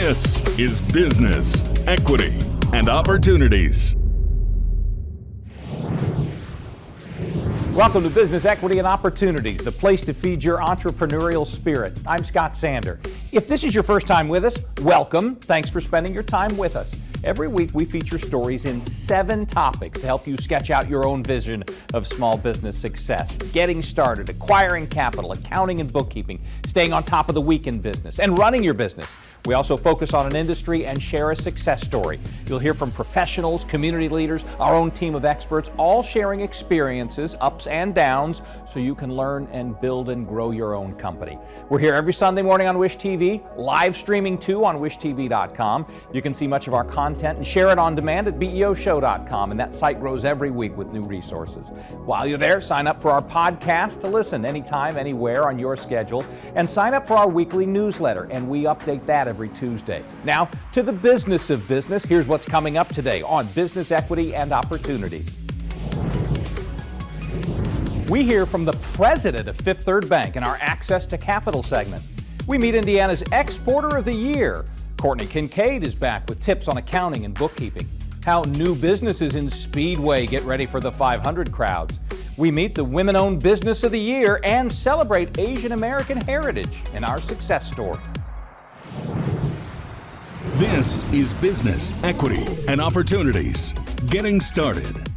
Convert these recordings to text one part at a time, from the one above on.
This is Business, Equity, and Opportunities. Welcome to Business, Equity, and Opportunities, the place to feed your entrepreneurial spirit. I'm Scott Sander. If this is your first time with us, welcome. Thanks for spending your time with us. Every week we feature stories in 7 topics to help you sketch out your own vision of small business success. Getting started, acquiring capital, accounting and bookkeeping, staying on top of the week in business, and running your business. We also focus on an industry and share a success story. You'll hear from professionals, community leaders, our own team of experts, all sharing experiences, ups and downs, so you can learn and build and grow your own company. We're here every Sunday morning on Wish TV, live streaming too on wishtv.com. You can see much of our content and share it on demand at BEOshow.com, and that site grows every week with new resources. While you're there, sign up for our podcast to listen anytime, anywhere on your schedule, and sign up for our weekly newsletter, and we update that every Tuesday. Now, to the business of business, here's what's coming up today on Business, Equity, and Opportunities. We hear from the president of Fifth Third Bank in our Access to Capital segment. We meet Indiana's Exporter of the Year. Courtney Kincaid is back with tips on accounting and bookkeeping. How new businesses in Speedway get ready for the 500 crowds. We meet the Women-Owned Business of the Year and celebrate Asian American heritage in our success story. This is Business, Equity, and Opportunities. Getting started.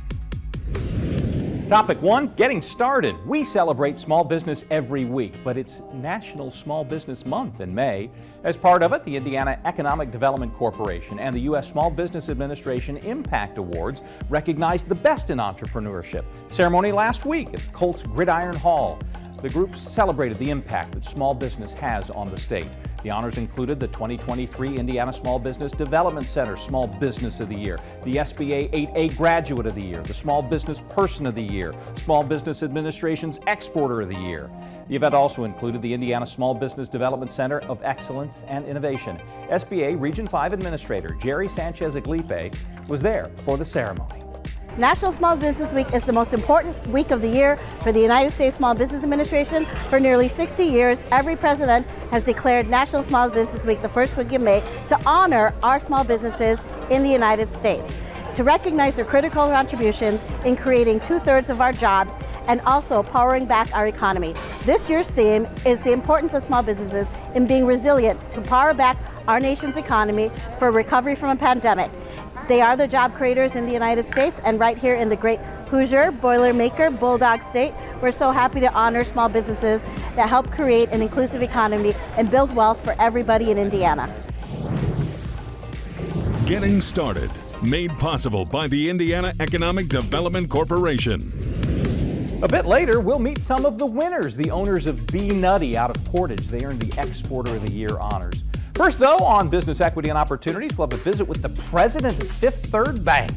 Topic 1, getting started. We celebrate small business every week, but it's National Small Business Month in May. As part of it, the Indiana Economic Development Corporation and the U.S. Small Business Administration Impact Awards recognized the best in entrepreneurship. Ceremony last week at Colts Gridiron Hall. The groups celebrated the impact that small business has on the state. The honors included the 2023 Indiana Small Business Development Center Small Business of the Year, the SBA 8A Graduate of the Year, the Small Business Person of the Year, Small Business Administration's Exporter of the Year. The event also included the Indiana Small Business Development Center of Excellence and Innovation. SBA Region 5 Administrator Jerry Sanchez-Aglipe was there for the ceremony. National Small Business Week is the most important week of the year for the United States Small Business Administration. For nearly 60 years, every president has declared National Small Business Week the first week in May to honor our small businesses in the United States, to recognize their critical contributions in creating 2/3 of our jobs and also powering back our economy. This year's theme is the importance of small businesses in being resilient to power back our nation's economy for recovery from a pandemic. They are the job creators in the United States, and right here in the great Hoosier, Boilermaker, Bulldog State, we're so happy to honor small businesses that help create an inclusive economy and build wealth for everybody in Indiana. Getting started, made possible by the Indiana Economic Development Corporation. A bit later, we'll meet some of the winners, the owners of BNutty out of Portage. They earned the Exporter of the Year honors. First, though, on Business, Equity, and Opportunities, we'll have a visit with the president of Fifth Third Bank.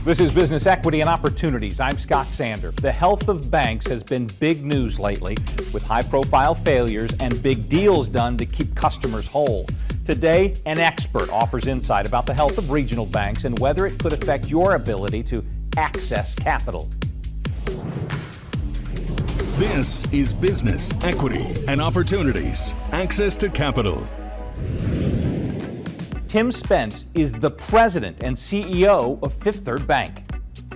This is Business, Equity, and Opportunities. I'm Scott Sander. The health of banks has been big news lately, with high-profile failures and big deals done to keep customers whole. Today, an expert offers insight about the health of regional banks and whether it could affect your ability to access capital. This is Business, Equity, and Opportunities. Access to capital. Tim Spence is the president and CEO of Fifth Third Bank.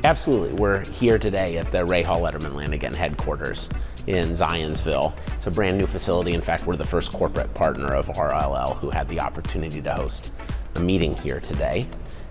Absolutely. We're here today at the Ray Hall Letterman Lanigan headquarters in Zionsville. It's a brand new facility. In fact, we're the first corporate partner of RLL who had the opportunity to host a meeting here today.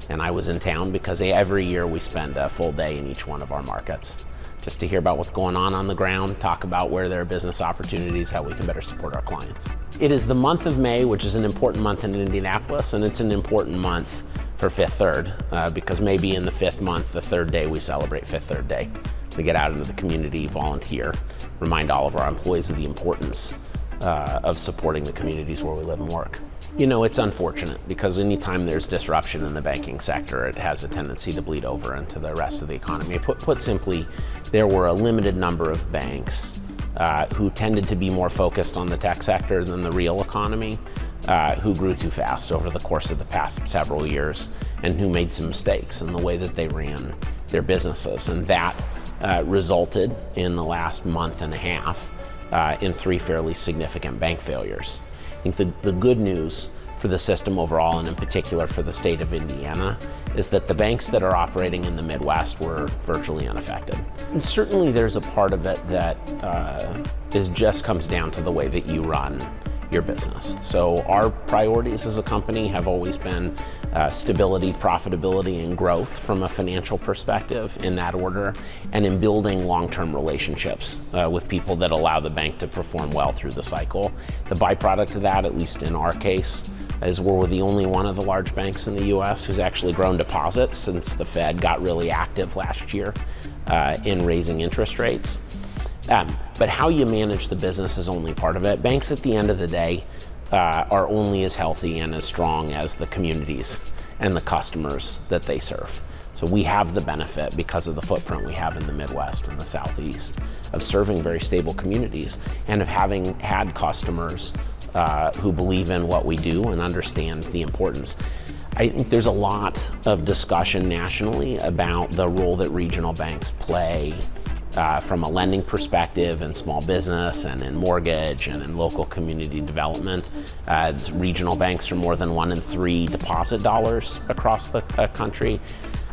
And I was in town because every year we spend a full day in each one of our markets, just to hear about what's going on the ground, talk about where there are business opportunities, how we can better support our clients. It is the month of May, which is an important month in Indianapolis, and it's an important month for Fifth Third, because maybe in the 5th month, the 3rd day, we celebrate Fifth Third Day. We get out into the community, volunteer, remind all of our employees of the importance of supporting the communities where we live and work. You know, it's unfortunate because anytime there's disruption in the banking sector, it has a tendency to bleed over into the rest of the economy. Put simply, there were a limited number of banks who tended to be more focused on the tech sector than the real economy, who grew too fast over the course of the past several years, and who made some mistakes in the way that they ran their businesses. And that resulted in the last month and a half in 3 fairly significant bank failures. I think the good news for the system overall, and in particular for the state of Indiana, is that the banks that are operating in the Midwest were virtually unaffected. And certainly there's a part of it that just comes down to the way that you run your business. So our priorities as a company have always been stability, profitability, and growth from a financial perspective in that order, and in building long-term relationships with people that allow the bank to perform well through the cycle. The byproduct of that, at least in our case, is we're the only one of the large banks in the US who's actually grown deposits since the Fed got really active last year in raising interest rates. But how you manage the business is only part of it. Banks at the end of the day are only as healthy and as strong as the communities and the customers that they serve. So we have the benefit, because of the footprint we have in the Midwest and the Southeast, of serving very stable communities and of having had customers who believe in what we do and understand the importance. I think there's a lot of discussion nationally about the role that regional banks play from a lending perspective in small business and in mortgage and in local community development. Regional banks are more than 1 in 3 deposit dollars across the country.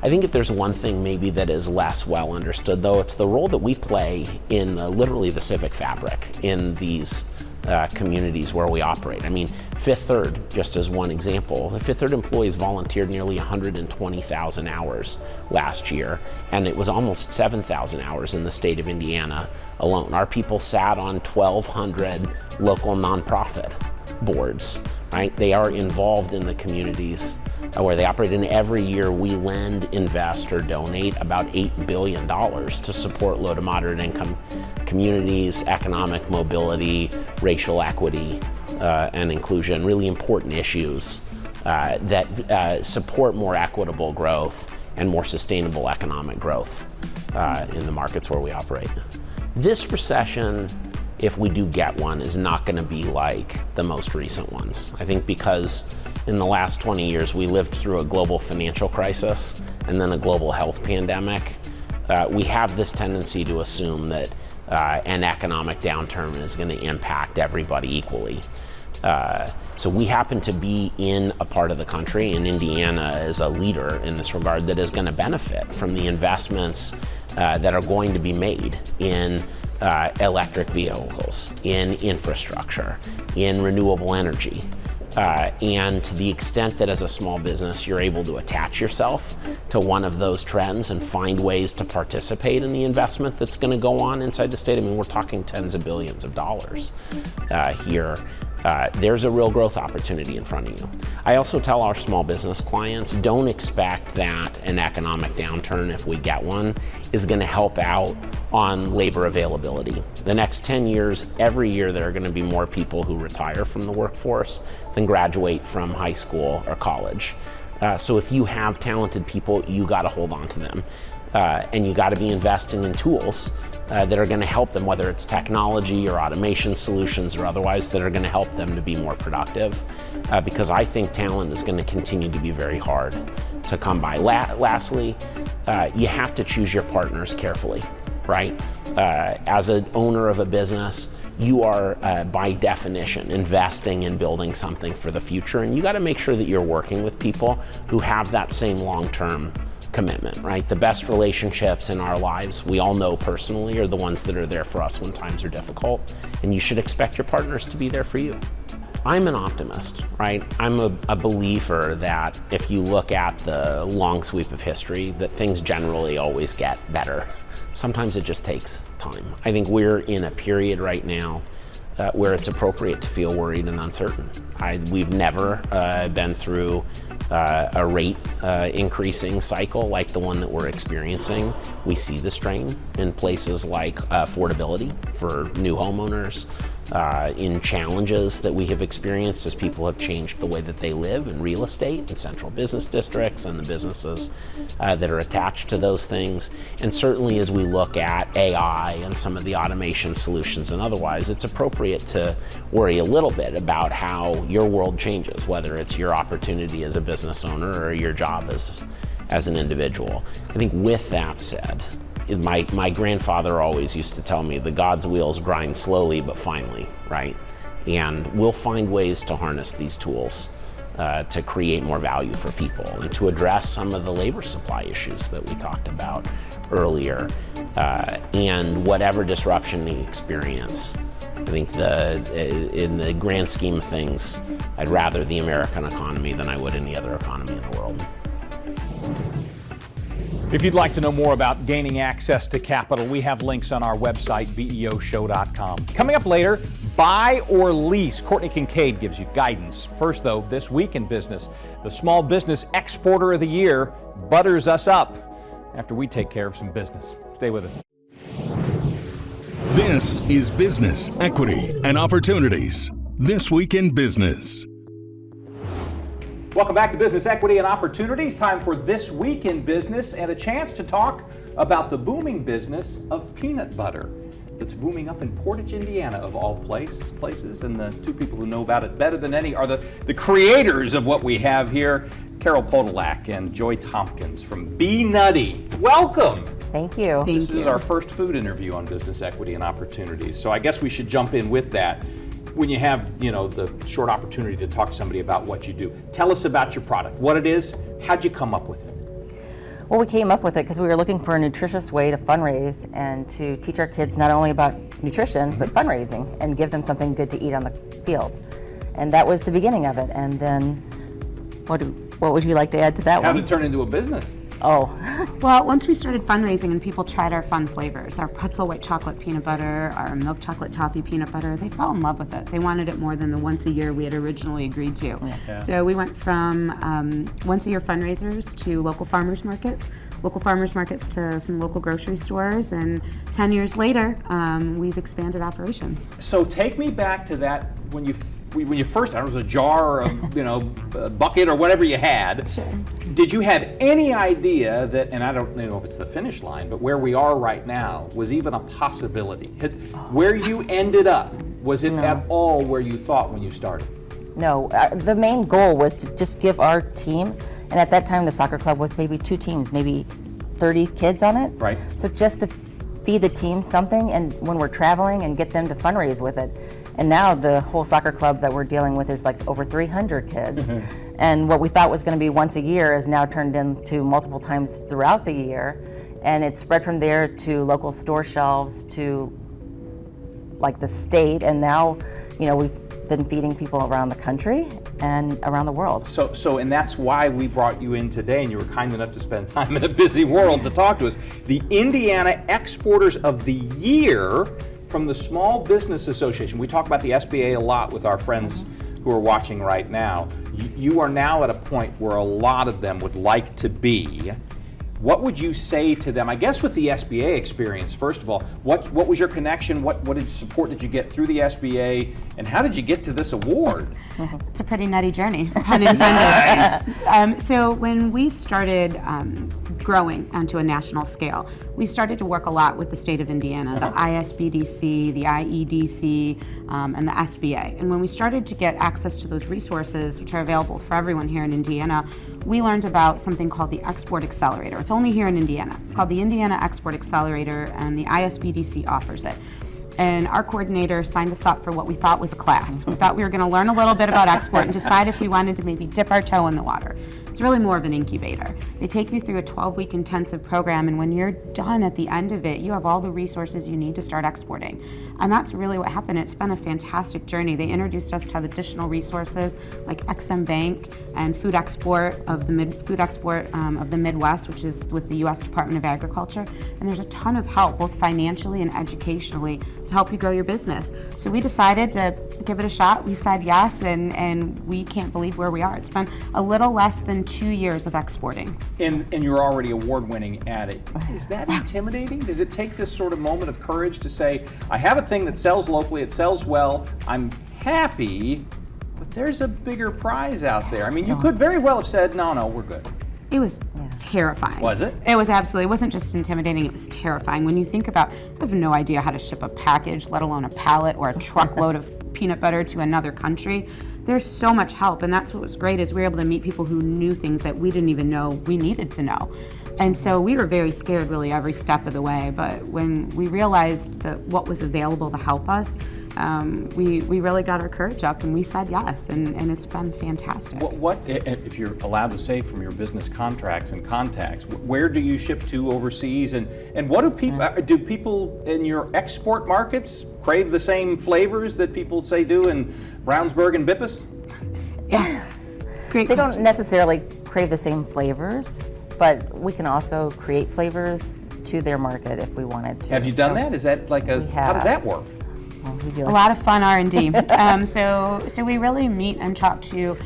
I think if there's one thing maybe that is less well understood, though, it's the role that we play in literally the civic fabric in these communities where we operate. I mean, Fifth Third, just as one example, the Fifth Third employees volunteered nearly 120,000 hours last year, and it was almost 7,000 hours in the state of Indiana alone. Our people sat on 1,200 local nonprofit boards, right? They are involved in the communities where they operate, and every year we lend, invest, or donate about $8 billion to support low to moderate income communities, economic mobility, racial equity, and inclusion, really important issues that support more equitable growth and more sustainable economic growth in the markets where we operate. This recession, if we do get one, is not going to be like the most recent ones. I think because in the last 20 years, we lived through a global financial crisis and then a global health pandemic. We have this tendency to assume that an economic downturn is going to impact everybody equally. So we happen to be in a part of the country, and Indiana is a leader in this regard, that is going to benefit from the investments that are going to be made in electric vehicles, in infrastructure, in renewable energy. And to the extent that as a small business you're able to attach yourself to one of those trends and find ways to participate in the investment that's going to go on inside the state, I mean, we're talking tens of billions of dollars here. There's a real growth opportunity in front of you. I also tell our small business clients, don't expect that an economic downturn, if we get one, is going to help out on labor availability. The next 10 years, every year there are going to be more people who retire from the workforce than graduate from high school or college. So if you have talented people, you got to hold on to them. And you got to be investing in tools that are going to help them, whether it's technology or automation solutions or otherwise, that are going to help them to be more productive. Because I think talent is going to continue to be very hard to come by. Lastly, you have to choose your partners carefully, right? As an owner of a business, you are, by definition, investing in building something for the future, and you got to make sure that you're working with people who have that same long-term commitment, right? The best relationships in our lives, we all know personally, are the ones that are there for us when times are difficult, and you should expect your partners to be there for you. I'm an optimist, right? I'm a believer that if you look at the long sweep of history, that things generally always get better. Sometimes it just takes time. I think we're in a period right now where it's appropriate to feel worried and uncertain. We've never been through a rate increasing cycle like the one that we're experiencing. We see the strain in places like affordability for new homeowners, in challenges that we have experienced as people have changed the way that they live in real estate and central business districts and the businesses that are attached to those things. And certainly as we look at AI and some of the automation solutions and otherwise, it's appropriate to worry a little bit about how your world changes, whether it's your opportunity as a business owner or your job as an individual. I think with that said, my grandfather always used to tell me the God's wheels grind slowly but finely, right? And we'll find ways to harness these tools to create more value for people and to address some of the labor supply issues that we talked about earlier. And whatever disruption we experience, I think in the grand scheme of things, I'd rather the American economy than I would any other economy in the world. If you'd like to know more about gaining access to capital, we have links on our website, beoshow.com. Coming up later, buy or lease. Courtney Kincaid gives you guidance. First, though, this week in business, the Small Business Exporter of the Year butters us up after we take care of some business. Stay with us. This is Business, Equity, and Opportunities. This Week in Business. Welcome back to Business, Equity, and Opportunities. Time for This Week in Business and a chance to talk about the booming business of peanut butter that's booming up in Portage, Indiana, of all places. And the two people who know about it better than any are the creators of what we have here, Carol Podolak and Joy Thompkins from BNutty. Welcome. Thank you. This is our first food interview on Business, Equity, and Opportunities. So I guess we should jump in with that. When you have, the short opportunity to talk to somebody about what you do, tell us about your product, what it is, how'd you come up with it? Well, we came up with it because we were looking for a nutritious way to fundraise and to teach our kids not only about nutrition, but fundraising and give them something good to eat on the field. And that was the beginning of it. And then, what would you like to add to that one? How did it turn into a business? Oh. Well, once we started fundraising and people tried our fun flavors, our pretzel white chocolate peanut butter, our milk chocolate toffee peanut butter, they fell in love with it. They wanted it more than the once a year we had originally agreed to. Yeah. So we went from once a year fundraisers to local farmers markets to some local grocery stores, and 10 years later, we've expanded operations. So take me back to that when you first, I don't know, it was a jar or a bucket or whatever you had. Sure. Did you have any idea that, and I don't know if it's the finish line, but where we are right now was even a possibility? Where you ended up, was it at all where you thought when you started? No, the main goal was to just give our team, and at that time the soccer club was maybe 2 teams, maybe 30 kids on it. Right. So just to feed the team something, and when we're traveling, and get them to fundraise with it. And now the whole soccer club that we're dealing with is like over 300 kids. And what we thought was going to be once a year is now turned into multiple times throughout the year. And it's spread from there to local store shelves to like the state. And now, we've been feeding people around the country and around the world. So, and that's why we brought you in today, and you were kind enough to spend time in a busy world to talk to us. The Indiana Exporters of the Year from the Small Business Association. We talk about the SBA a lot with our friends who are watching right now. You are now at a point where a lot of them would like to be. What would you say to them? I guess with the SBA experience, first of all, what was your connection? What support did you get through the SBA? And how did you get to this award? It's a pretty nutty journey, pun intended. So when we started growing onto a national scale, we started to work a lot with the state of Indiana, the ISBDC, the IEDC, and the SBA. And when we started to get access to those resources, which are available for everyone here in Indiana, we learned about something called the Export Accelerator. It's only here in Indiana. It's called the Indiana Export Accelerator, and the ISBDC offers it. And our coordinator signed us up for what we thought was a class. We thought we were going to learn a little bit about export and decide if we wanted to maybe dip our toe in the water. It's really more of an incubator. They take you through a 12-week intensive program, and when you're done at the end of it, you have all the resources you need to start exporting. And that's really what happened. It's been a fantastic journey. They introduced us to additional resources like XM Bank and food export of the Midwest, which is with the U.S. Department of Agriculture. And there's a ton of help, both financially and educationally, to help you grow your business. So we decided to give it a shot. We said yes, and we can't believe where we are. It's been a little less than 2 years of exporting. And you're already award-winning at it. Is that intimidating? Does it take this sort of moment of courage to say, I have a thing that sells locally, it sells well, I'm happy, but there's a bigger prize out there? I mean, you could very well have said, no, we're good. It was terrifying. Was it? It was absolutely. It wasn't just intimidating, it was terrifying. When you think about, I have no idea how to ship a package, let alone a pallet or a truckload of peanut butter to another country. There's so much help, and that's what was great, is we were able to meet people who knew things that we didn't even know we needed to know. And so we were very scared really every step of the way, but when we realized that what was available to help us, we really got our courage up and we said yes, and it's been fantastic. What, if you're allowed to say from your business contracts and contacts, where do you ship to overseas, and what do people in your export markets crave the same flavors that people say do in Brownsburg and Bippus? Yeah. Great They question. don't necessarily crave the same flavors, but we can also create flavors to their market if we wanted to. Have you done that? Is that like how does that work? Well, we do A lot of fun R&D. So we really meet and talk to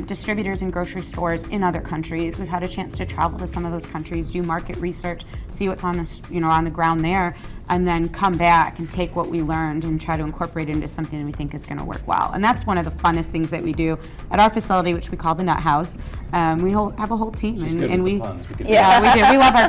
distributors and grocery stores in other countries. We've had a chance to travel to some of those countries, do market research, see what's on the ground there, and then come back and take what we learned and try to incorporate it into something that we think is going to work well. And that's one of the funnest things that we do at our facility, which we call the Nut House. We have a whole team, She's good and with we the puns. We do. We love our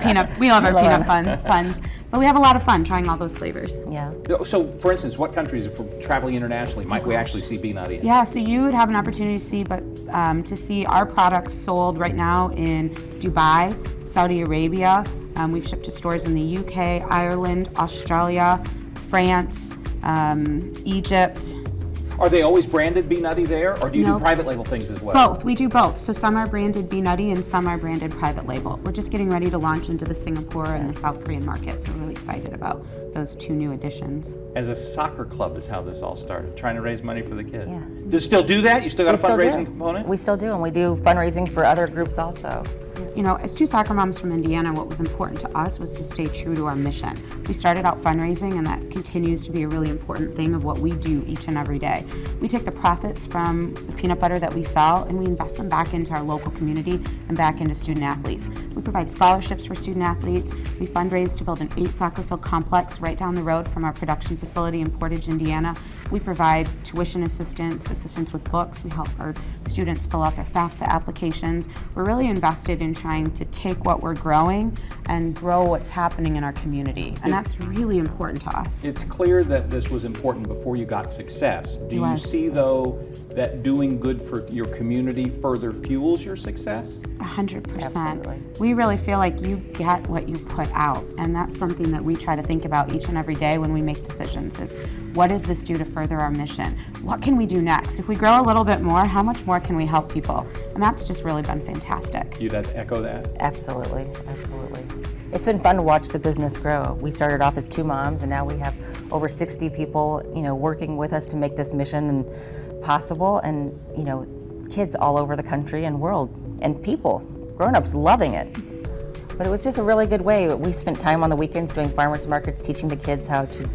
peanut puns, but we have a lot of fun trying all those flavors. Yeah. So, for instance, what countries, if we're traveling internationally, might we actually see BNutty in? Yeah, so you would have an opportunity to see our products sold right now in Dubai, Saudi Arabia. We've shipped to stores in the UK, Ireland, Australia, France, Egypt. Are they always branded BNutty there, or do you do No. private label things as well? Both. We do both. So some are branded BNutty and some are branded private label. We're just getting ready to launch into the Singapore and the South Korean market, so we're really excited about those two new additions. As a soccer club is how this all started, trying to raise money for the kids. Yeah. Does it still do that? You still got a We still fundraising do. component? We still do, and we do fundraising for other groups also. You know, as two soccer moms from Indiana, what was important to us was to stay true to our mission. We started out fundraising, and that continues to be a really important thing of what we do each and every day. We take the profits from the peanut butter that we sell, and we invest them back into our local community and back into student athletes. We provide scholarships for student athletes. We fundraise to build an 8 soccer field complex right down the road from our production facility in Portage, Indiana. We provide tuition assistance with books. We help our students fill out their FAFSA applications. We're really invested in trying to take what we're growing and grow what's happening in our community. And that's really important to us. It's clear that this was important before you got success. Do you was. see, though, that doing good for your community further fuels your success? 100%. Absolutely. We really feel like you get what you put out, and that's something that we try to think about each and every day when we make decisions is, what does this do to further our mission? What can we do next? If we grow a little bit more, how much more can we help people? And that's just really been fantastic. You'd echo that? Absolutely, absolutely. It's been fun to watch the business grow. We started off as 2 moms, and now we have over 60 people, working with us to make this mission possible, and kids all over the country and world, and people, grown-ups loving it. But it was just a really good way. We spent time on the weekends doing farmers markets, teaching the kids how to,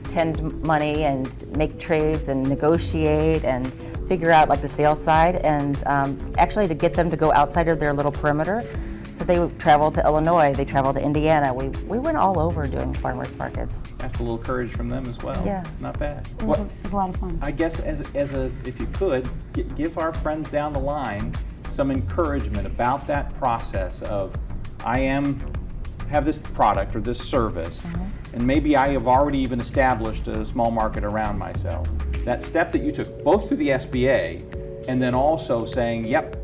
tend money and make trades and negotiate and figure out like the sales side, and actually to get them to go outside of their little perimeter. So they would travel to Illinois, they traveled to Indiana. We went all over doing farmers markets. Asked a little courage from them as well. Yeah. Not bad. It was a lot of fun. I guess if you could, give our friends down the line some encouragement about that process of, I have this product or this service, and maybe I have already even established a small market around myself. That step that you took, both through the SBA, and then also saying, yep,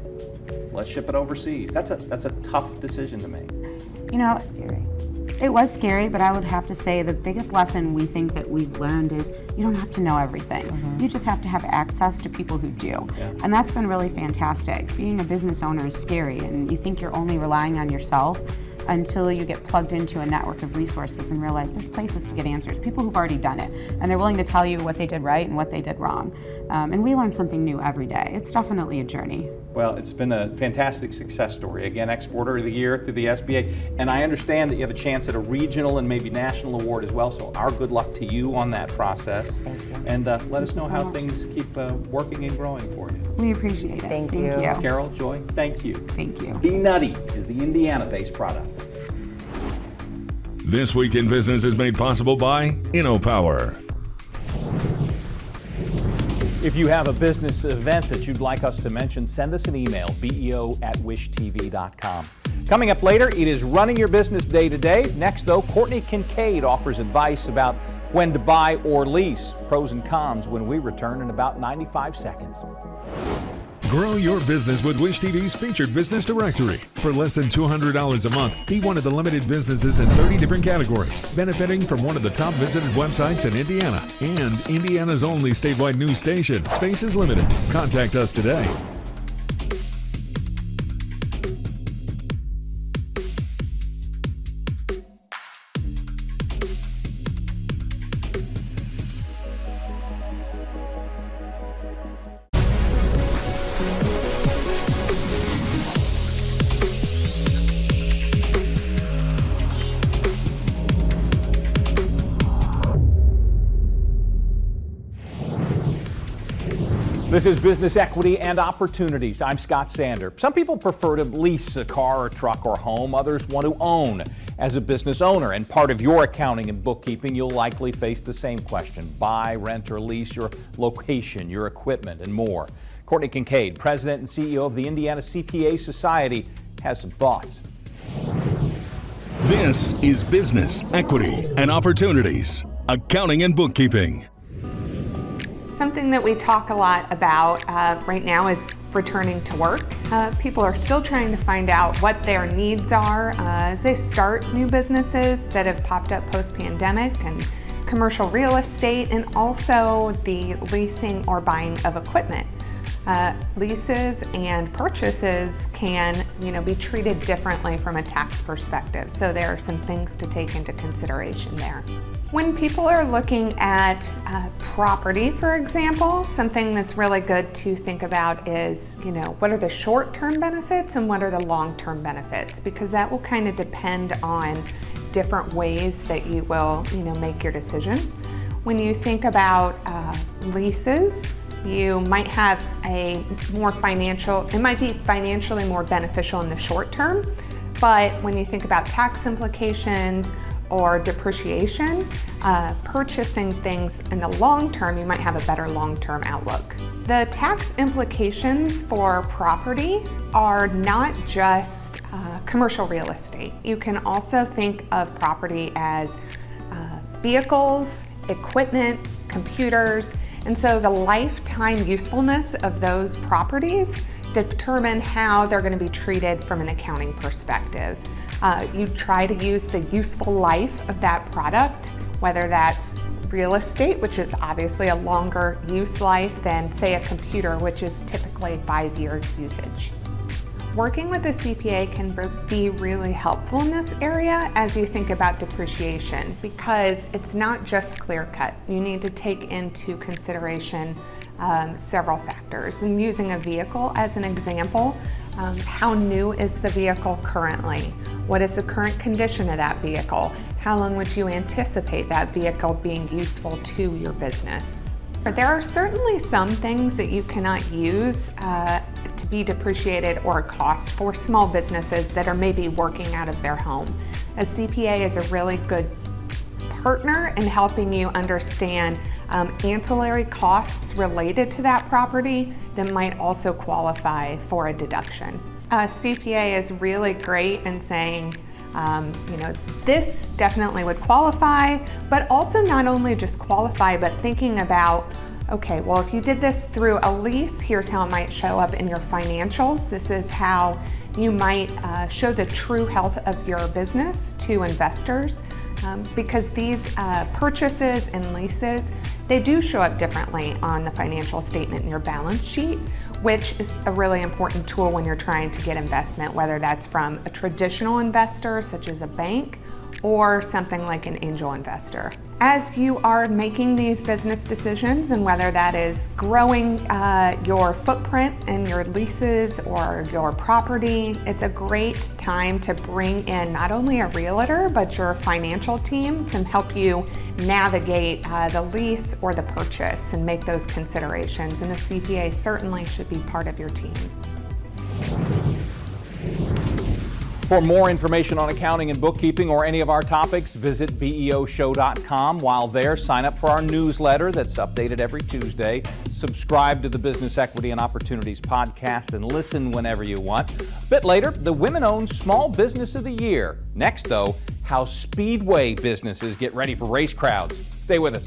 let's ship it overseas. That's a tough decision to make. Scary. It was scary, but I would have to say the biggest lesson we think that we've learned is you don't have to know everything. You just have to have access to people who do. Yeah. And that's been really fantastic. Being a business owner is scary, and you think you're only relying on yourself until you get plugged into a network of resources and realize there's places to get answers, people who've already done it, and they're willing to tell you what they did right and what they did wrong. And we learn something new every day. It's definitely a journey. Well, it's been a fantastic success story. Again, Exporter of the Year through the SBA. And I understand that you have a chance at a regional and maybe national award as well. So our good luck to you on that process. Thank you. And let us know so how much. things keep working and growing for you. We appreciate it. Thank you. Carol, Joy, thank you. Thank you. BNutty is the Indiana-based product. This Week in Business is made possible by InnoPower. If you have a business event that you'd like us to mention, send us an email, beo@wishtv.com. Coming up later, it is Running Your Business Day to Day. Next, though, Courtney Kincaid offers advice about when to buy or lease, pros and cons, when we return in about 95 seconds. Grow your business with Wish TV's featured business directory. For less than $200 a month, be one of the limited businesses in 30 different categories, benefiting from one of the top visited websites in Indiana and Indiana's only statewide news station. Space is limited. Contact us today. This is Business Equity and Opportunities. I'm Scott Sander. Some people prefer to lease a car or truck or home. Others want to own. As a business owner and part of your accounting and bookkeeping, you'll likely face the same question. Buy, rent, or lease your location, your equipment, and more. Courtney Kincaid, President and CEO of the Indiana CPA Society, has some thoughts. This is Business Equity and Opportunities. Accounting and bookkeeping. Something that we talk a lot about right now is returning to work. People are still trying to find out what their needs are as they start new businesses that have popped up post-pandemic, and commercial real estate, and also the leasing or buying of equipment. Leases and purchases can, be treated differently from a tax perspective. So there are some things to take into consideration there. When people are looking at property, for example, something that's really good to think about is, what are the short-term benefits and what are the long-term benefits? Because that will kind of depend on different ways that you will, make your decision. When you think about leases, you might have it might be financially more beneficial in the short term, but when you think about tax implications or depreciation, purchasing things in the long term, you might have a better long-term outlook. The tax implications for property are not just commercial real estate. You can also think of property as vehicles, equipment, computers, and so the lifetime usefulness of those properties determine how they're going to be treated from an accounting perspective. You try to use the useful life of that product, whether that's real estate, which is obviously a longer use life than, say, a computer, which is typically 5 years usage. Working with a CPA can be really helpful in this area as you think about depreciation, because it's not just clear-cut. You need to take into consideration several factors. And using a vehicle as an example, how new is the vehicle currently? What is the current condition of that vehicle? How long would you anticipate that vehicle being useful to your business? There are certainly some things that you cannot use to be depreciated or cost for small businesses that are maybe working out of their home. A CPA is a really good partner in helping you understand ancillary costs related to that property that might also qualify for a deduction. A CPA is really great in saying, this definitely would qualify, but also not only just qualify, but thinking about, okay, well, if you did this through a lease, here's how it might show up in your financials. This is how you might show the true health of your business to investors, because these purchases and leases, they do show up differently on the financial statement in your balance sheet, which is a really important tool when you're trying to get investment, whether that's from a traditional investor, such as a bank, or something like an angel investor. As you are making these business decisions, and whether that is growing your footprint and your leases or your property, it's a great time to bring in not only a realtor, but your financial team to help you navigate the lease or the purchase and make those considerations. And the CPA certainly should be part of your team. For more information on accounting and bookkeeping or any of our topics, visit BEOshow.com. While there, sign up for our newsletter that's updated every Tuesday. Subscribe to the Business Equity and Opportunities podcast and listen whenever you want. A bit later, the Women-Owned Small Business of the Year. Next, though, how Speedway businesses get ready for race crowds. Stay with us.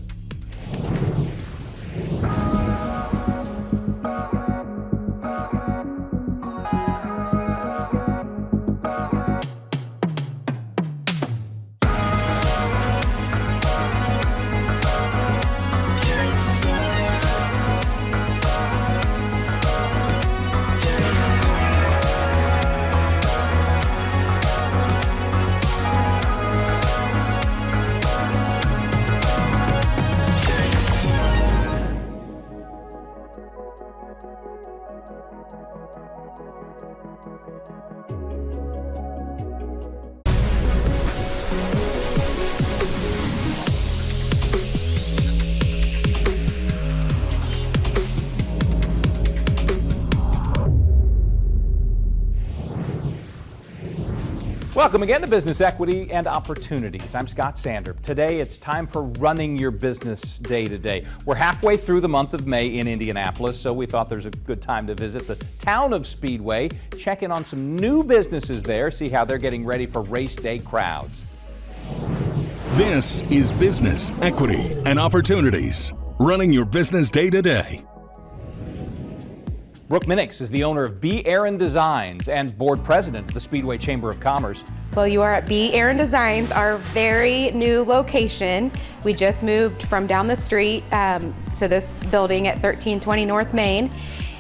Welcome again to Business Equity and Opportunities. I'm Scott Sander. Today it's time for running your business day to day. We're halfway through the month of May in Indianapolis, so we thought there's a good time to visit the town of Speedway, check in on some new businesses there, see how they're getting ready for race day crowds. This is Business Equity and Opportunities, running your business day to day. Brooke Minnix is the owner of B. Designs and board president of the Speedway Chamber of Commerce. Well, you are at B. Designs, our very new location. We just moved from down the street to this building at 1320 North Main.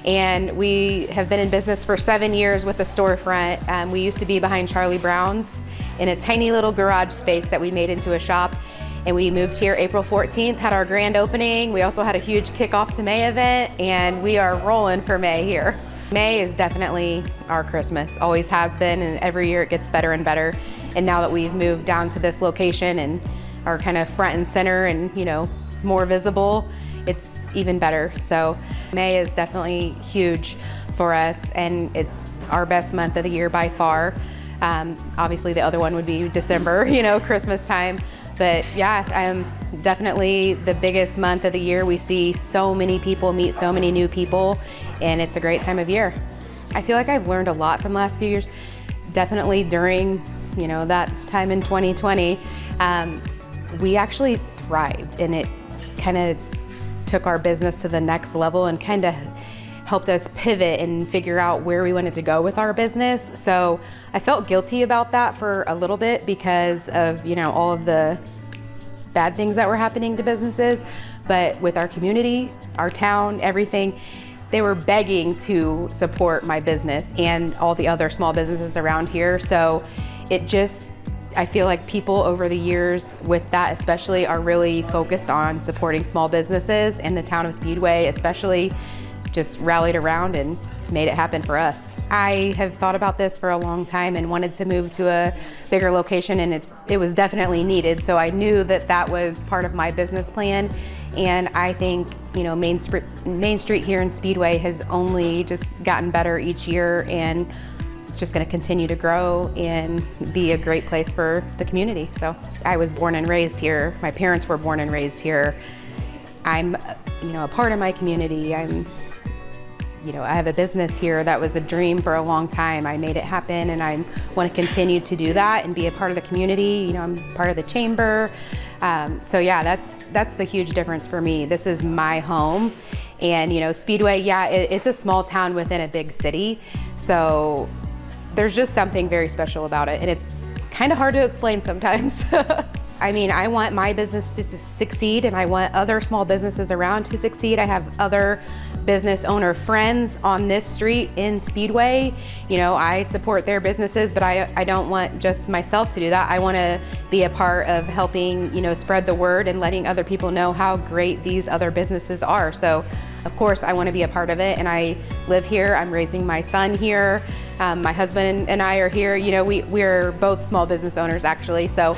And we have been in business for 7 years with the storefront. We used to be behind Charlie Brown's in a tiny little garage space that we made into a shop. And we moved here April 14th, had our grand opening. We also had a huge kickoff to May event, and we are rolling for May here. May is definitely our Christmas, always has been, and every year it gets better and better. And now that we've moved down to this location and are kind of front and center and, more visible, it's even better. So May is definitely huge for us, and it's our best month of the year by far. Obviously the other one would be December, Christmas time. But yeah, definitely the biggest month of the year. We see so many people, meet so many new people, and it's a great time of year. I feel like I've learned a lot from the last few years. Definitely during, that time in 2020, we actually thrived, and it kind of took our business to the next level and kind of helped us pivot and figure out where we wanted to go with our business. So I felt guilty about that for a little bit because of, all of the bad things that were happening to businesses. But with our community, our town, everything, they were begging to support my business and all the other small businesses around here. So I feel like people over the years with that especially are really focused on supporting small businesses, and the town of Speedway especially just rallied around and made it happen for us. I have thought about this for a long time and wanted to move to a bigger location, and it was definitely needed. So I knew that was part of my business plan. And I think, Main Street here in Speedway has only just gotten better each year, and it's just going to continue to grow and be a great place for the community. So I was born and raised here. My parents were born and raised here. I'm, a part of my community. I have a business here that was a dream for a long time. I made it happen, and I want to continue to do that and be a part of the community. I'm part of the chamber. So yeah, that's the huge difference for me. This is my home, and Speedway, it's a small town within a big city. So there's just something very special about it, and it's kind of hard to explain sometimes. I want my business to succeed, and I want other small businesses around to succeed. I have other business owner friends on this street in Speedway. I support their businesses, but I don't want just myself to do that. I want to be a part of helping, spread the word and letting other people know how great these other businesses are. So of course I want to be a part of it, and I live here. I'm raising my son here. My husband and I are here. We're both small business owners actually. So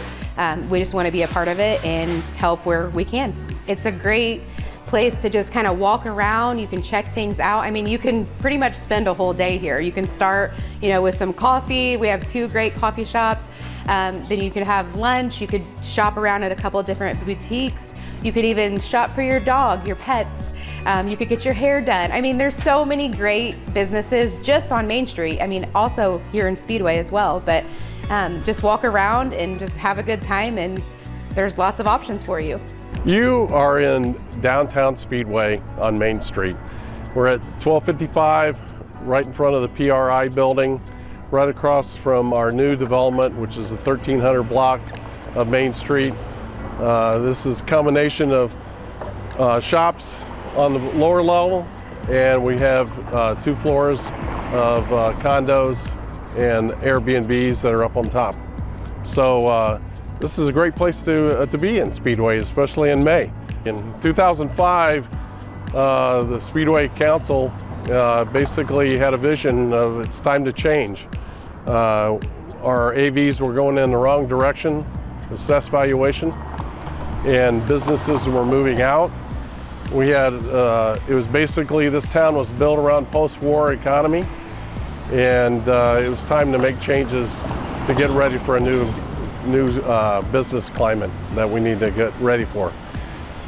we just want to be a part of it and help where we can. It's a great place to just kind of walk around. You can check things out. You can pretty much spend a whole day here. You can start, with some coffee. We have 2 great coffee shops. Then you could have lunch. You could shop around at a couple of different boutiques. You could even shop for your dog, your pets. You could get your hair done. There's so many great businesses just on Main Street. Also here in Speedway as well, but just walk around and just have a good time, and there's lots of options for you. You are in downtown Speedway on Main Street. We're at 1255, right in front of the PRI building, right across from our new development, which is the 1300 block of Main Street. This is a combination of shops on the lower level, and we have 2 floors of condos and Airbnbs that are up on top. So this is a great place to be in Speedway, especially in May. In 2005, the Speedway Council basically had a vision of it's time to change. Our AVs were going in the wrong direction, assessed valuation, and businesses were moving out. We had, it was basically, this town was built around post-war economy, and it was time to make changes to get ready for a new business climate that we need to get ready for.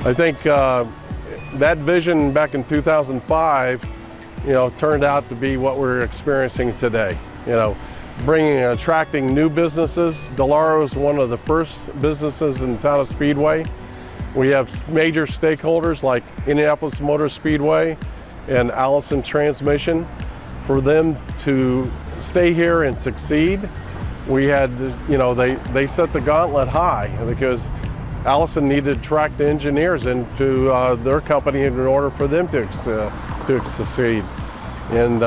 I think that vision back in 2005, turned out to be what we're experiencing today. Bringing and attracting new businesses. Dallara is one of the first businesses in the town of Speedway. We have major stakeholders like Indianapolis Motor Speedway and Allison Transmission. For them to stay here and succeed, we had, they set the gauntlet high because Allison needed to attract the engineers into their company in order for them to succeed. And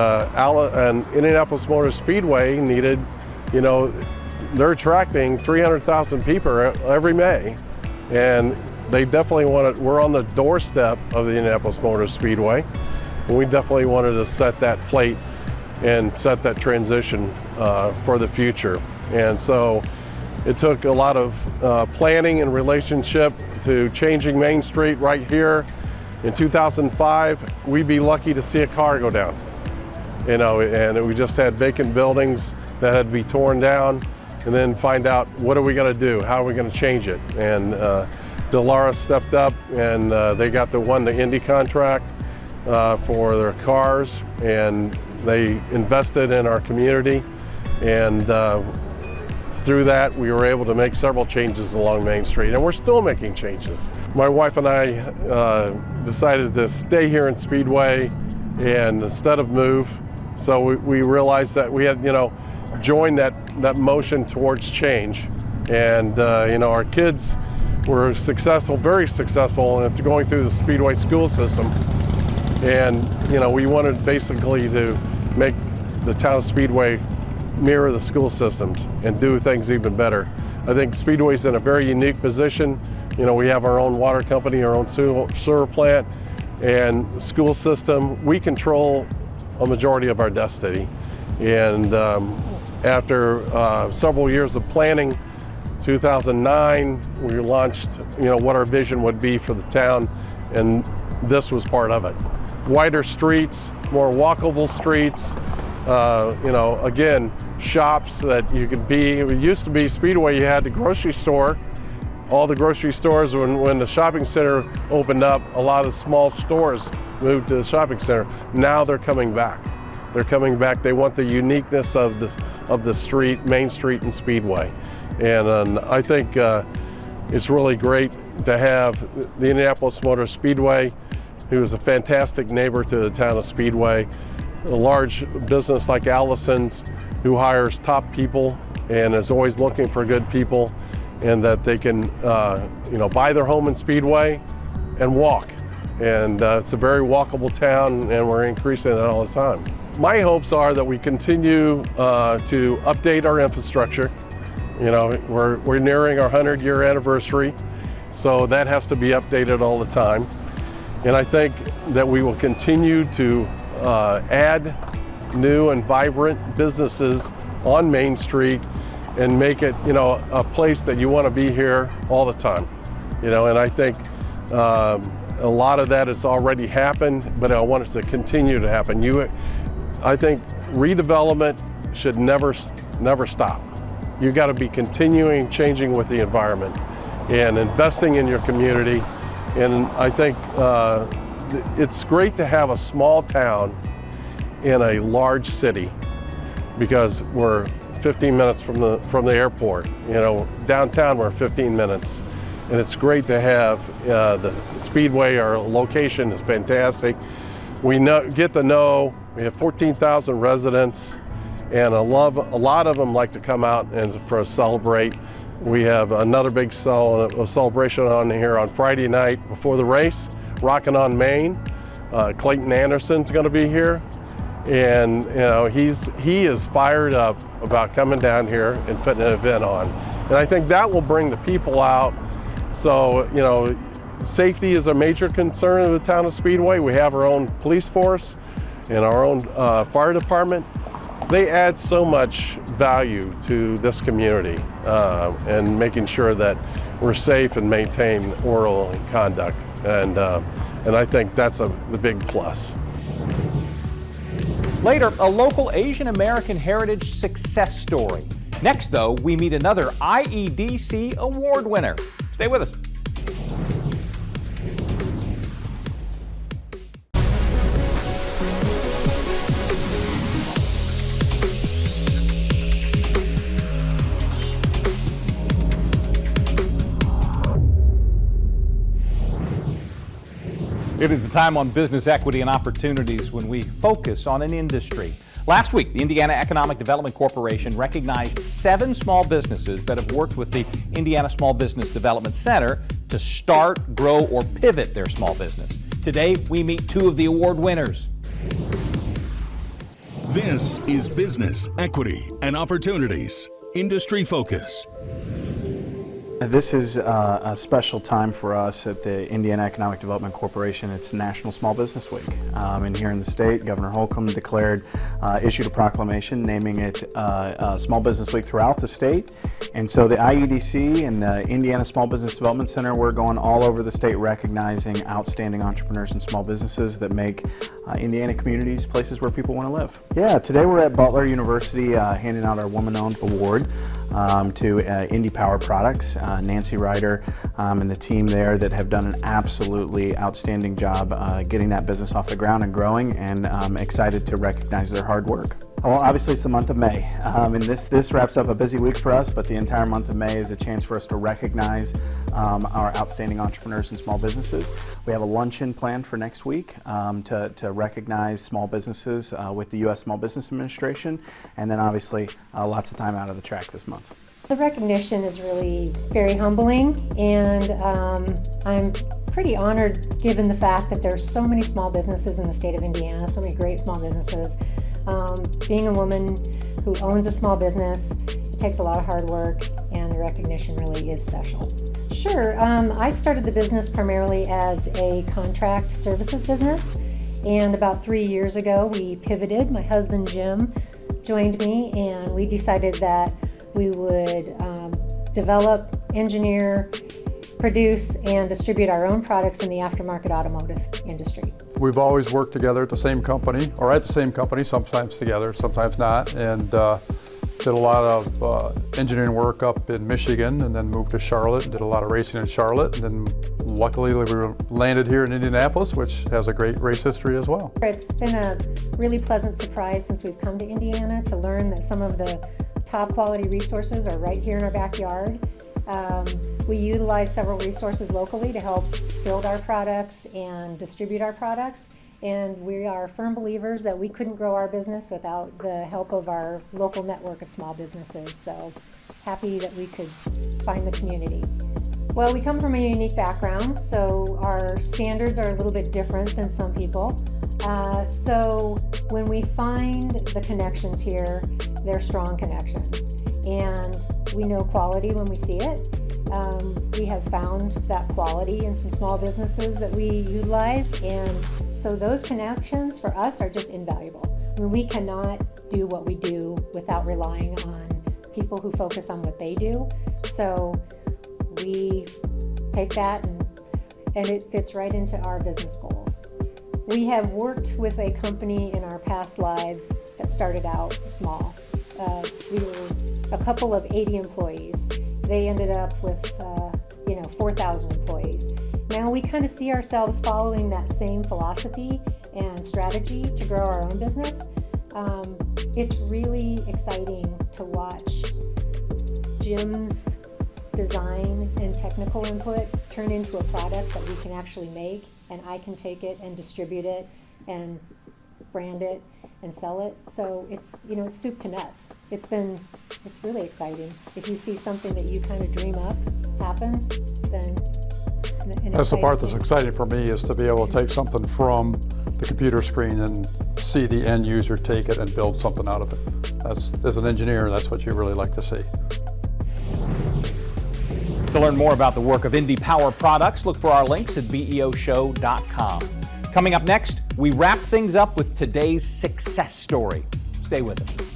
Indianapolis Motor Speedway needed, they're attracting 300,000 people every May. And they definitely we're on the doorstep of the Indianapolis Motor Speedway. And we definitely wanted to set that plate and set that transition for the future. And so it took a lot of planning and relationship to changing Main Street right here. In 2005, we'd be lucky to see a car go down. And we just had vacant buildings that had to be torn down, and then find out what are we going to do, how are we going to change it. And Dallara stepped up, and they got the Indy contract for their cars, and they invested in our community, and through that we were able to make several changes along Main Street, and we're still making changes. My wife and I decided to stay here in Speedway and instead of move, so we realized that we had joined that motion towards change. And our kids were successful, very successful, in going through the Speedway school system. And we wanted basically to make the town of Speedway mirror the school systems and do things even better. I think Speedway's in a very unique position. We have our own water company, our own sewer plant, and school system. We control a majority of our destiny. And after several years of planning, 2009, we launched, what our vision would be for the town, and this was part of it. Wider streets, more walkable streets, again, shops that you could be. It used to be Speedway, you had the grocery store. All the grocery stores, when the shopping center opened up, a lot of the small stores moved to the shopping center. Now they're coming back. They're coming back. They want the uniqueness of the street, Main Street and Speedway. And I think it's really great to have the Indianapolis Motor Speedway, who is a fantastic neighbor to the town of Speedway, a large business like Allison's, who hires top people and is always looking for good people, and that they can buy their home in Speedway and walk. And it's a very walkable town, and we're increasing it all the time. My hopes are that we continue to update our infrastructure. We're nearing our 100-year anniversary, so that has to be updated all the time. And I think that we will continue to add new and vibrant businesses on Main Street and make it, a place that you want to be here all the time. And I think a lot of that has already happened, but I want it to continue to happen. I think redevelopment should never stop. You've got to be continuing changing with the environment and investing in your community. And I think it's great to have a small town in a large city, because we're 15 minutes from the airport. Downtown we're 15 minutes. And it's great to have the Speedway. Our location is fantastic. We get to know, we have 14,000 residents, and a lot of them like to come out and celebrate. We have another big celebration on here on Friday night before the race, Rockin' on Main. Clayton Anderson's going to be here, and he is fired up about coming down here and putting an event on. And I think that will bring the people out. So, safety is a major concern of the town of Speedway. We have our own police force and our own fire department. They add so much value to this community and making sure that we're safe and maintain oral conduct. And I think that's the big plus. Later, a local Asian American heritage success story. Next, though, we meet another IEDC award winner. Stay with us. It is the time on Business Equity and Opportunities when we focus on an industry. Last week, the Indiana Economic Development Corporation recognized 7 small businesses that have worked with the Indiana Small Business Development Center to start, grow, or pivot their small business. Today, we meet 2 of the award winners. This is Business Equity and Opportunities. Industry Focus. This is a special time for us at the Indiana Economic Development Corporation. It's National Small Business Week. And here in the state, Governor Holcomb issued a proclamation naming it Small Business Week throughout the state. And so the IEDC and the Indiana Small Business Development Center, we're going all over the state recognizing outstanding entrepreneurs and small businesses that make Indiana communities places where people want to live. Yeah, today we're at Butler University handing out our Woman-Owned Award to Indy Power Products, Nancy Ryder and the team there that have done an absolutely outstanding job getting that business off the ground and growing, and I'm excited to recognize their hard work. Well, obviously it's the month of May, and this wraps up a busy week for us, but the entire month of May is a chance for us to recognize our outstanding entrepreneurs and small businesses. We have a luncheon planned for next week to recognize small businesses with the U.S. Small Business Administration, and then obviously lots of time out of the track this month. The recognition is really very humbling, and I'm pretty honored given the fact that there's so many small businesses in the state of Indiana, so many great small businesses. Being a woman who owns a small business, it takes a lot of hard work, and the recognition really is special. Sure, I started the business primarily as a contract services business, and about 3 years ago we pivoted. My husband Jim joined me, and we decided that we would develop, engineer, produce, and distribute our own products in the aftermarket automotive industry. We've always worked together at the same company, or at the same company, sometimes together, sometimes not, and did a lot of engineering work up in Michigan, and then moved to Charlotte and did a lot of racing in Charlotte, and then luckily we landed here in Indianapolis, which has a great race history as well. It's been a really pleasant surprise since we've come to Indiana to learn that some of the top quality resources are right here in our backyard. We utilize several resources locally to help build our products and distribute our products, and we are firm believers that we couldn't grow our business without the help of our local network of small businesses, so happy that we could find the community. Well, we come from a unique background, so our standards are a little bit different than some people. So when we find the connections here, they're strong connections, and we know quality when we see it. We have found that quality in some small businesses that we utilize, and so those connections for us are just invaluable. I mean, we cannot do what we do without relying on people who focus on what they do. So we take that and it fits right into our business goals. We have worked with a company in our past lives that started out small. We were a couple of 80 employees. They ended up with 4,000 employees. Now we kind of see ourselves following that same philosophy and strategy to grow our own business. It's really exciting to watch Jim's design and technical input turn into a product that we can actually make, and I can take it and distribute it and brand it and sell it. So it's soup to nuts. It's really exciting. If you see something that you kind of dream up happen, then that's the part that's exciting for me, is to be able to take something from the computer screen and see the end user take it and build something out of it. As an engineer, that's what you really like to see. To learn more about the work of Indy Power Products, look for our links at beoshow.com. Coming up next, we wrap things up with today's success story. Stay with us.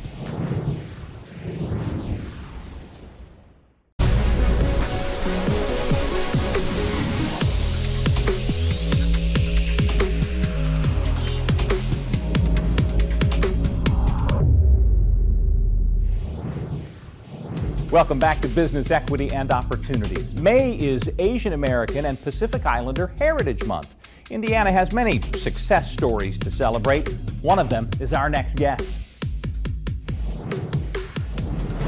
Welcome back to Business Equity and Opportunities. May is Asian American and Pacific Islander Heritage Month. Indiana has many success stories to celebrate. One of them is our next guest.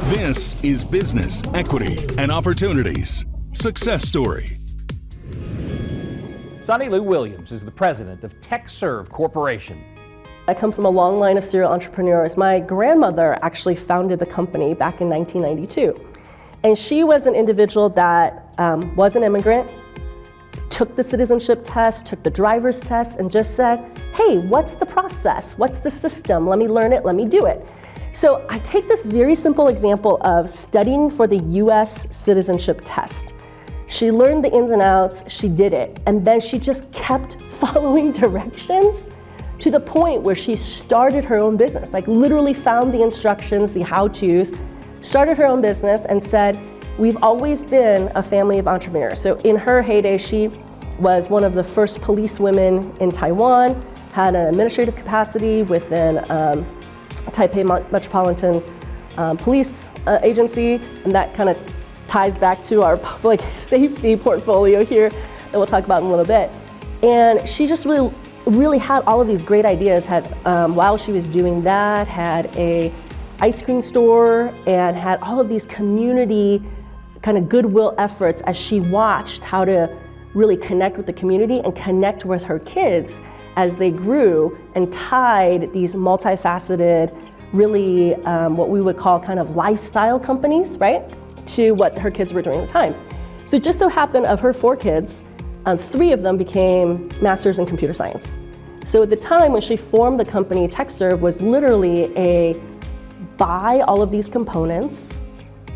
This is Business Equity and Opportunities Success Story. Sunny Lou Williams is the president of TechServe Corporation. I come from a long line of serial entrepreneurs. My grandmother actually founded the company back in 1992. And she was an individual that was an immigrant, took the citizenship test, took the driver's test, and just said, hey, what's the process? What's the system? Let me learn it, let me do it. So I take this very simple example of studying for the US citizenship test. She learned the ins and outs, she did it, and then she just kept following directions to the point where she started her own business, like literally found the instructions, the how-tos, started her own business and said, we've always been a family of entrepreneurs. So in her heyday, she was one of the first police women in Taiwan, had an administrative capacity within Taipei Metropolitan Police Agency, and that kind of ties back to our public safety portfolio here that we'll talk about in a little bit. And she just really had all of these great ideas, while she was doing that, had a ice cream store and had all of these community kind of goodwill efforts as she watched how to really connect with the community and connect with her kids as they grew and tied these multifaceted, really what we would call kind of lifestyle companies, right, to what her kids were doing at the time. So it just so happened of her 4 kids, 3 of them became masters in computer science. So at the time when she formed the company, TechServe was literally a buy all of these components,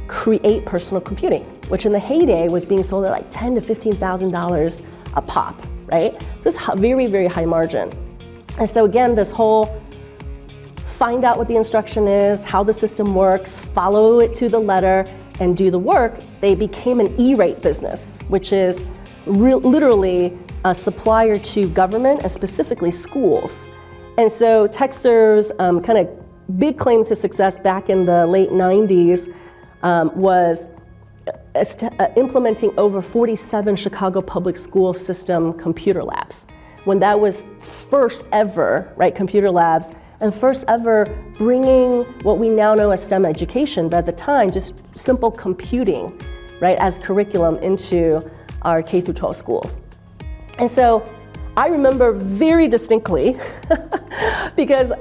create personal computing, which in the heyday was being sold at like $10,000 to $15,000 a pop, right? So it's very, very high margin. And so again, this whole find out what the instruction is, how the system works, follow it to the letter, and do the work, they became an E-rate business, which is literally a supplier to government and specifically schools. And so TechServe's kind of big claim to success back in the late 90s was implementing over 47 Chicago public school system computer labs. When that was first ever, right, computer labs, and first ever bringing what we now know as STEM education, but at the time, just simple computing, right, as curriculum into our K through 12 schools. And so I remember very distinctly because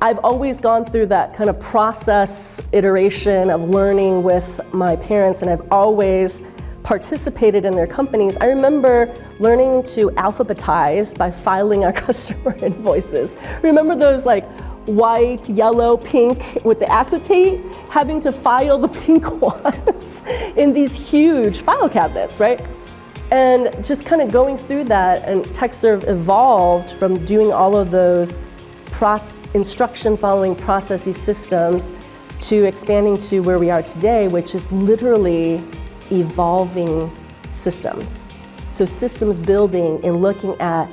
I've always gone through that kind of process iteration of learning with my parents, and I've always participated in their companies. I remember learning to alphabetize by filing our customer invoices. Remember those like white, yellow, pink with the acetate, having to file the pink ones in these huge file cabinets, right? And just kind of going through that, and TechServe evolved from doing all of those instruction following processes systems to expanding to where we are today, which is literally evolving systems. So systems building and looking at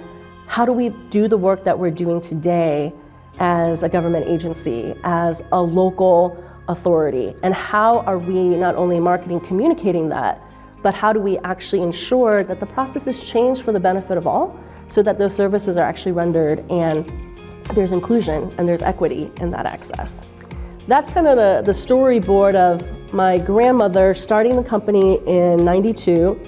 how do we do the work that we're doing today as a government agency, as a local authority, and how are we not only marketing, communicating that, but how do we actually ensure that the processes change for the benefit of all so that those services are actually rendered and there's inclusion and there's equity in that access. That's kind of the storyboard of my grandmother starting the company in '92,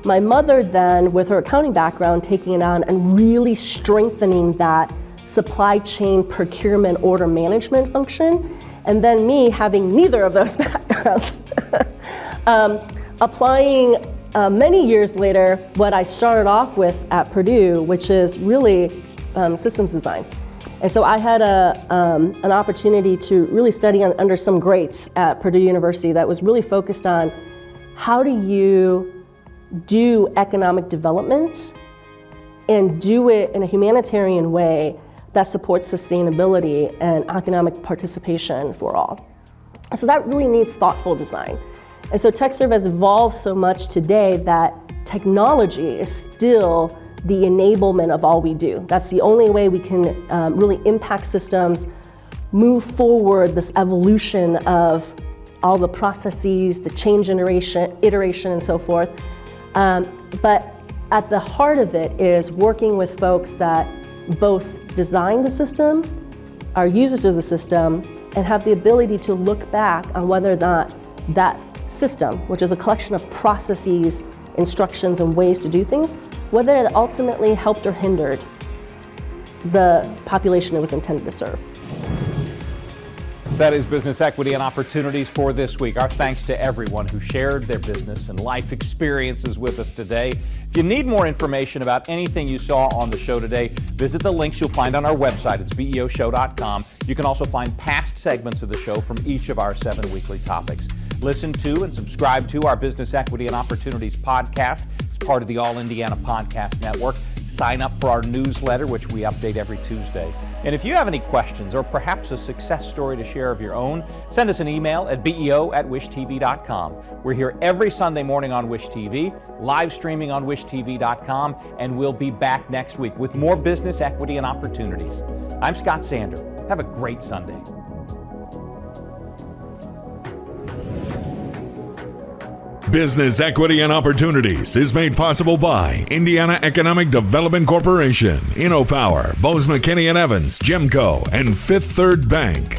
my mother then with her accounting background taking it on and really strengthening that supply chain procurement order management function, and then me having neither of those backgrounds. Applying many years later what I started off with at Purdue, which is really systems design. And so I had an opportunity to really study under some greats at Purdue University that was really focused on how do you do economic development and do it in a humanitarian way that supports sustainability and economic participation for all. So that really needs thoughtful design. And so TechServe has evolved so much today that technology is still the enablement of all we do. That's the only way we can really impact systems, move forward this evolution of all the processes, the change iteration, and so forth. But at the heart of it is working with folks that both design the system, are users of the system, and have the ability to look back on whether or not that system, which is a collection of processes, instructions, and ways to do things, whether it ultimately helped or hindered the population it was intended to serve. That is Business Equity and Opportunities for this week. Our thanks to everyone who shared their business and life experiences with us today. If you need more information about anything you saw on the show today, visit the links you'll find on our website. It's beoshow.com. You can also find past segments of the show from each of our 7 weekly topics. Listen to and subscribe to our Business Equity and Opportunities podcast. It's part of the All Indiana Podcast Network. Sign up for our newsletter, which we update every Tuesday. And if you have any questions or perhaps a success story to share of your own, send us an email at beo@wishtv.com. We're here every Sunday morning on Wish TV, live streaming on wishtv.com, and we'll be back next week with more business equity and opportunities. I'm Scott Sander. Have a great Sunday. Business Equity and Opportunities is made possible by Indiana Economic Development Corporation, InnoPower, Bose McKinney & Evans, Gemco, and Fifth Third Bank.